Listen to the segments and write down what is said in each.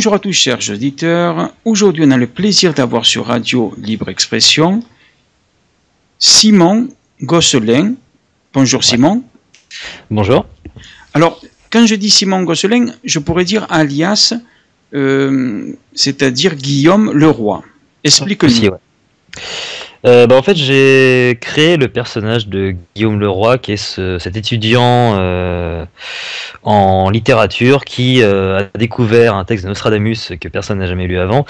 Bonjour à tous chers auditeurs, aujourd'hui on a le plaisir d'avoir sur Radio Libre Expression Simon Gosselin. Bonjour Simon. Bonjour. Alors, quand je dis Simon Gosselin, je pourrais dire alias, c'est-à-dire Guillaume Leroy. Explique-nous. En fait, j'ai créé le personnage de Guillaume Leroy, qui est cet étudiant en littérature qui a découvert un texte de Nostradamus que personne n'a jamais lu avant,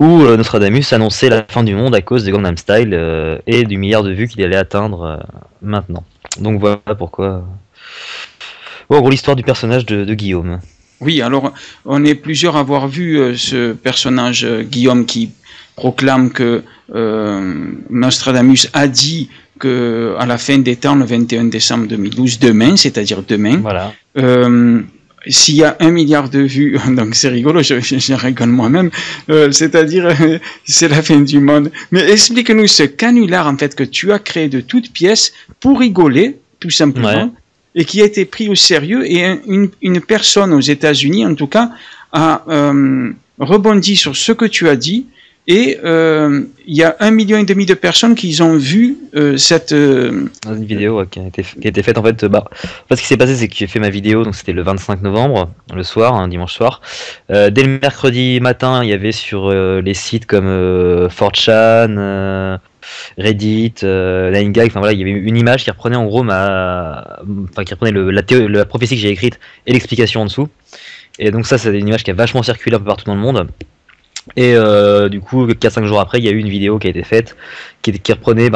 où Nostradamus annonçait la fin du monde à cause de Gangnam Style et du milliard de vues qu'il allait atteindre maintenant. Donc voilà pourquoi. En gros, l'histoire du personnage de Guillaume. Oui, alors on est plusieurs à avoir vu ce personnage Guillaume qui proclame que Nostradamus a dit que à la fin des temps, le 21 décembre 2012, demain, c'est-à-dire demain, Voilà. S'il y a 1 milliard de vues, donc c'est rigolo, je rigole moi-même, c'est-à-dire c'est la fin du monde. Mais explique-nous ce canular en fait que tu as créé de toutes pièces pour rigoler, tout simplement. Ouais. Et qui a été pris au sérieux, et une personne aux États-Unis, en tout cas, a rebondi sur ce que tu as dit, et il y a 1,5 million de personnes qui ont vu cette vidéo qui a été faite en fait. Ce qui s'est passé, c'est que j'ai fait ma vidéo, donc c'était le 25 novembre, le soir, un dimanche soir. Dès le mercredi matin, il y avait sur les sites comme 4chan, Reddit, 9gag, enfin voilà, il y avait une image qui reprenait en gros la prophétie que j'ai écrite et l'explication en dessous. Et donc ça, c'est une image qui a vachement circulé un peu partout dans le monde. Et du coup, 4-5 jours après, il y a eu une vidéo qui a été faite qui reprenait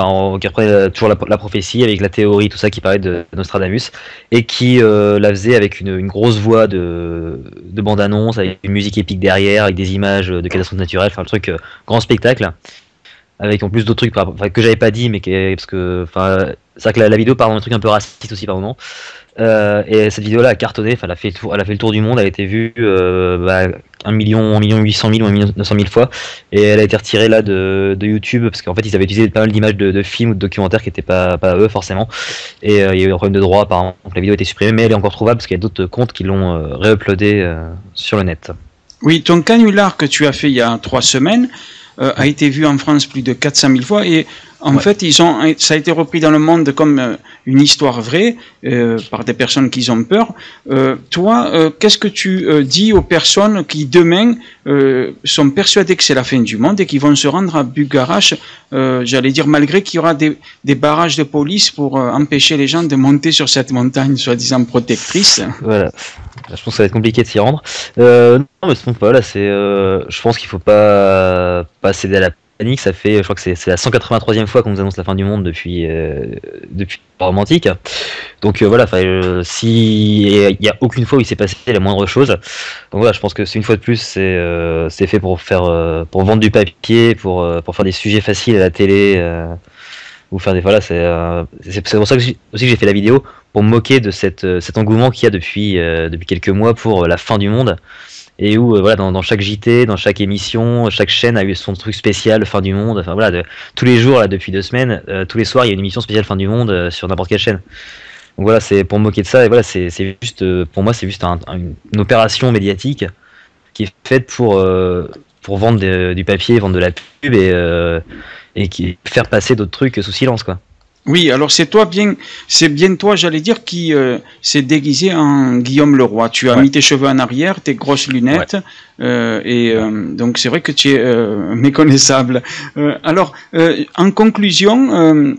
toujours la prophétie avec la théorie, tout ça qui parlait de Nostradamus, et qui la faisait avec une grosse voix de bande-annonce, avec une musique épique derrière, avec des images de catastrophes naturelles, enfin le truc grand spectacle. Avec en plus d'autres trucs que j'avais pas dit, mais parce que c'est vrai que la vidéo parle d'un truc un peu raciste aussi par moment. Et cette vidéo là a cartonné, elle a fait le tour du monde, elle a été vue 1 million 800 000 ou 1 million 900 000 fois, et elle a été retirée là de YouTube parce qu'en fait ils avaient utilisé pas mal d'images de films ou de documentaires qui n'étaient pas eux forcément, et il y a eu un problème de droit apparemment, donc la vidéo a été supprimée, mais elle est encore trouvable parce qu'il y a d'autres comptes qui l'ont réuploadé sur le net. Oui, ton canular que tu as fait il y a 3 semaines a été vu en France plus de 400 000 fois, et en fait, ça a été repris dans le monde comme une histoire vraie par des personnes qui ont peur. Toi, qu'est-ce que tu dis aux personnes qui demain sont persuadées que c'est la fin du monde et qui vont se rendre à Bucharest, j'allais dire malgré qu'il y aura des barrages de police pour empêcher les gens de monter sur cette montagne soi-disant protectrice. Voilà. Je pense que ça va être compliqué de s'y rendre. Non, mais ce pas là, je pense qu'il faut pas céder à la panique. Ça fait, je crois que c'est la 183e fois qu'on nous annonce la fin du monde depuis romantique. Donc voilà, il y a aucune fois où il s'est passé la moindre chose. Donc voilà, je pense que c'est une fois de plus, c'est fait pour vendre du papier, pour faire des sujets faciles à la télé. Ou faire des c'est pour ça que aussi que j'ai fait la vidéo, pour me moquer de cet engouement qu'il y a depuis quelques mois pour la fin du monde, et où dans chaque JT, dans chaque émission, chaque chaîne a eu son truc spécial fin du monde. Enfin voilà, tous les jours là depuis 2 semaines, tous les soirs il y a une émission spéciale fin du monde sur n'importe quelle chaîne. Donc voilà, c'est pour me moquer de ça, et voilà, c'est juste pour moi c'est juste une opération médiatique qui est faite pour vendre du papier, vendre de la pub, et qui faire passer d'autres trucs sous silence, quoi. Oui, alors c'est bien toi, j'allais dire, qui s'est déguisé en Guillaume Leroy. Tu as mis tes cheveux en arrière, tes grosses lunettes, donc c'est vrai que tu es méconnaissable. Alors, en conclusion,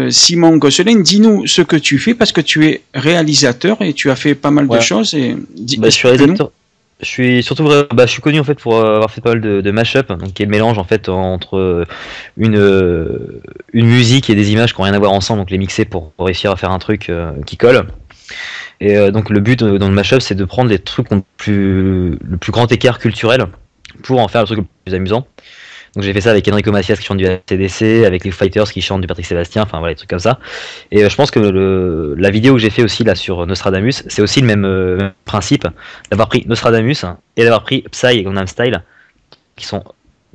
Simon Gosselin, dis-nous ce que tu fais, parce que tu es réalisateur et tu as fait pas mal de choses. Je suis réalisateur. Je suis surtout je suis connu en fait pour avoir fait pas mal de mash-up, donc qui est le mélange en fait entre une musique et des images qui n'ont rien à voir ensemble, donc les mixer pour réussir à faire un truc qui colle. Et donc le but dans le mash-up, c'est de prendre les trucs qui ont le plus grand écart culturel pour en faire le truc le plus amusant. Donc j'ai fait ça avec Enrico Macias qui chante du AC/DC, avec les Fighters qui chantent du Patrick Sébastien, enfin voilà, des trucs comme ça. Et je pense que la vidéo que j'ai fait aussi là sur Nostradamus, c'est aussi le même principe, d'avoir pris Nostradamus et d'avoir pris Psy et Gangnam Style, qui sont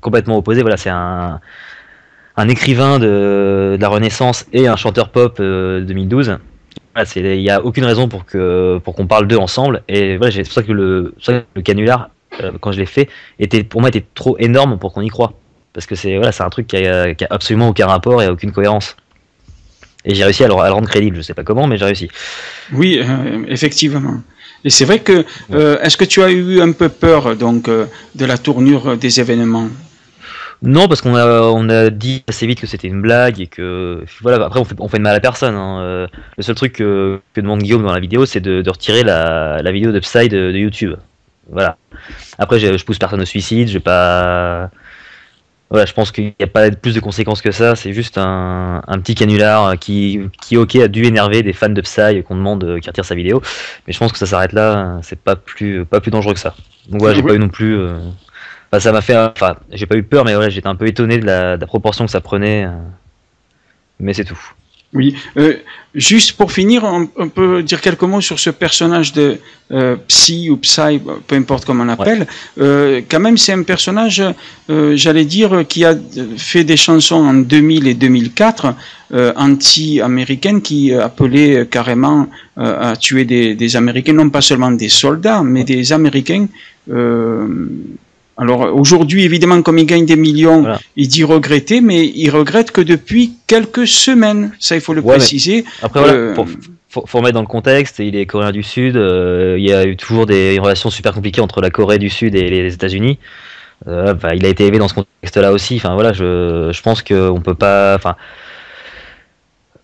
complètement opposés. Voilà, c'est un écrivain de la Renaissance et un chanteur pop 2012. Voilà, il n'y a aucune raison pour qu'on parle d'eux ensemble. Et voilà, c'est pour ça que le canular quand je l'ai fait, pour moi était trop énorme pour qu'on y croie. Parce que c'est un truc qui a absolument aucun rapport et aucune cohérence. Et j'ai réussi à le rendre crédible, je sais pas comment, mais j'ai réussi. Oui, effectivement. Et c'est vrai que, est-ce que tu as eu un peu peur donc de la tournure des événements? Non, parce qu'on a dit assez vite que c'était une blague et que voilà. Après, on fait de mal à personne. Hein. Le seul truc que demande Guillaume dans la vidéo, c'est de retirer la vidéo de Psy de YouTube. Voilà. Après, je pousse personne au suicide. J'ai pas. Voilà, je pense qu'il n'y a pas plus de conséquences que ça. C'est juste un petit canular qui ok, a dû énerver des fans de Psy qu'on demande qu'il retire sa vidéo. Mais je pense que ça s'arrête là. C'est pas plus dangereux que ça. Donc voilà, j'ai pas eu non plus. Enfin, ça m'a fait. Enfin, j'ai pas eu peur, mais voilà, j'étais un peu étonné de la proportion que ça prenait. Mais c'est tout. Oui. Juste pour finir, on peut dire quelques mots sur ce personnage de Psy ou Psy, peu importe comment on l'appelle. Quand même, c'est un personnage, j'allais dire, qui a fait des chansons en 2000 et 2004, anti-américaines, qui appelaient carrément à tuer des Américains, non pas seulement des soldats, mais des Américains. Alors aujourd'hui, évidemment, comme il gagne des millions, voilà. Il dit regretter, mais il regrette que depuis quelques semaines. Ça, il faut le préciser. Après, voilà, faut remettre dans le contexte. Il est coréen du Sud. Il y a eu toujours des relations super compliquées entre la Corée du Sud et les États-Unis. Il a été élevé dans ce contexte-là aussi. Enfin voilà, je pense qu'on peut pas. Enfin,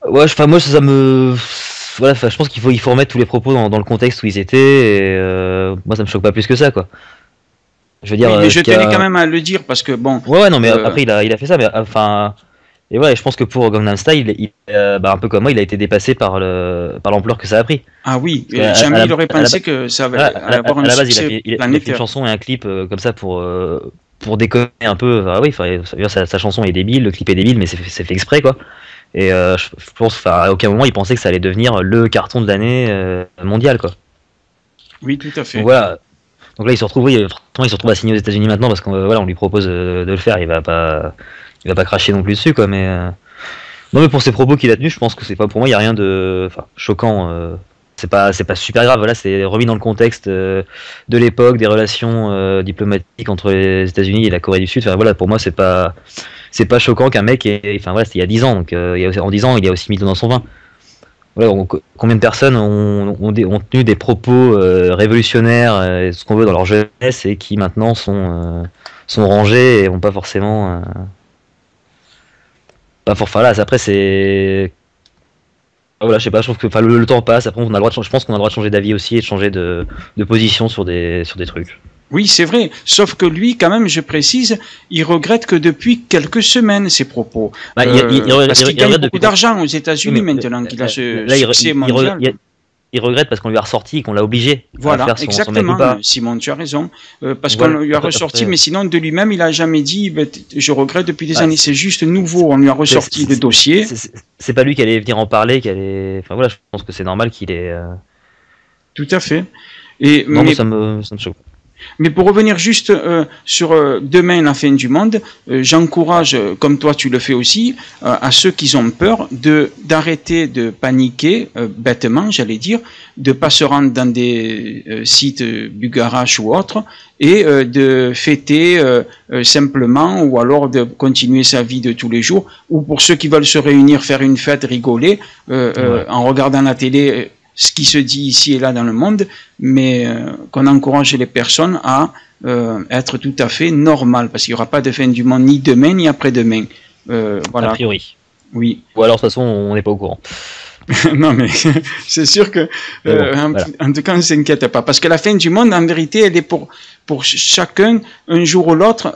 ouais, moi ça me. Voilà, je pense qu'il faut remettre tous les propos dans le contexte où ils étaient. Et moi, ça me choque pas plus que ça, quoi. Je veux dire, oui, mais je tenais quand même à le dire parce que bon. Ouais, non, mais après il a fait ça, mais enfin, et ouais, je pense que pour Gangnam Style, un peu comme moi, il a été dépassé par l'ampleur que ça a pris. Ah oui, jamais il aurait pensé que ça allait avoir un succès il a fait une chanson et un clip comme ça pour déconner un peu. Ah oui, sa chanson est débile, le clip est débile, mais c'est fait exprès, quoi. Et je pense, à aucun moment il pensait que ça allait devenir le carton de l'année mondial, quoi. Oui, tout à fait. Donc voilà. Donc là, il se retrouve à signer aux États-Unis maintenant parce qu'on on lui propose de le faire. Il va pas cracher non plus dessus, quoi. Mais non, mais pour ces propos qu'il a tenus, je pense que c'est pas, pour moi, il y a rien de choquant. C'est pas super grave. Voilà, c'est remis dans le contexte de l'époque, des relations diplomatiques entre les États-Unis et la Corée du Sud. Enfin voilà, pour moi, c'est pas choquant qu'un mec enfin voilà, c'était il y a 10 ans. Donc en 10 ans, il y a aussi mis dans son vin. Voilà, combien de personnes ont tenu des propos révolutionnaires, ce qu'on veut dans leur jeunesse, et qui maintenant sont rangés et vont pas forcément. Après c'est. Voilà, je sais pas, je trouve que le temps passe. Après, je pense qu'on a le droit de changer d'avis aussi et de changer de position sur des trucs. Oui, c'est vrai. Sauf que lui, quand même, je précise, il regrette que depuis quelques semaines ces propos. Parce qu'il gagne beaucoup d'argent aux États-Unis maintenant qu'il a ce succès mondial. Il regrette parce qu'on lui a ressorti et qu'on l'a obligé à faire exactement, son Simon, tu as raison. Parce qu'on lui a ressorti, mais sinon de lui-même, il a jamais dit je regrette depuis des années. C'est juste nouveau, on lui a ressorti le dossier. C'est pas lui qui allait venir en parler, Enfin voilà, je pense que c'est normal qu'il ait. Tout à fait. Non, mais ça me choque. Mais pour revenir juste sur demain la fin du monde, j'encourage, comme toi tu le fais aussi, à ceux qui ont peur d'arrêter de paniquer bêtement, j'allais dire, de pas se rendre dans des sites Bugarach ou autres, et de fêter simplement, ou alors de continuer sa vie de tous les jours, ou pour ceux qui veulent se réunir, faire une fête, rigoler, en regardant la télé. Ce qui se dit ici et là dans le monde, mais qu'on encourage les personnes à être tout à fait normal, parce qu'il n'y aura pas de fin du monde ni demain ni après-demain. Voilà. A priori. Oui. Ou alors de toute façon, on n'est pas au courant. Non, mais c'est sûr que, en tout cas, on ne s'inquiète pas. Parce que la fin du monde, en vérité, elle est pour chacun, un jour ou l'autre,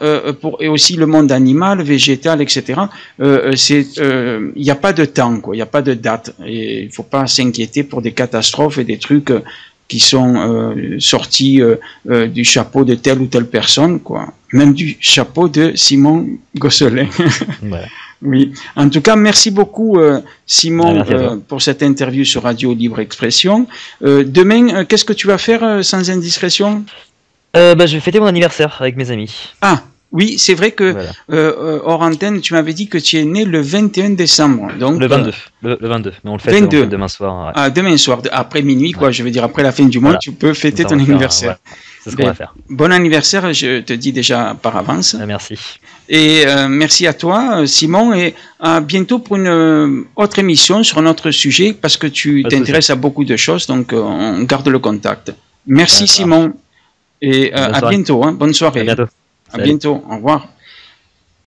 et aussi le monde animal, végétal, etc. Il n'y a pas de temps, quoi. Il n'y a pas de date. Et il ne faut pas s'inquiéter pour des catastrophes et des trucs qui sont sortis du chapeau de telle ou telle personne, quoi. Même du chapeau de Simon Gosselin. Voilà. Oui. En tout cas, merci beaucoup, Simon, pour cette interview sur Radio Libre Expression. Demain, qu'est-ce que tu vas faire sans indiscrétion? Je vais fêter mon anniversaire avec mes amis. Ah, oui, c'est vrai que hors antenne, tu m'avais dit que tu es né le 21 décembre. Donc, le 22. Le 22. Mais on le fête demain soir. Ouais. Ah, demain soir, après minuit, quoi. Je veux dire, après la fin du mois, tu peux fêter ton anniversaire. c'est ce qu'on va faire. Bon anniversaire, je te dis déjà par avance. Merci. Et merci à toi, Simon, et à bientôt pour une autre émission sur un autre sujet, parce que tu t'intéresses à beaucoup de choses, donc on garde le contact. Merci Simon, et à bientôt, hein, bonne soirée. À bientôt. À bientôt, au revoir.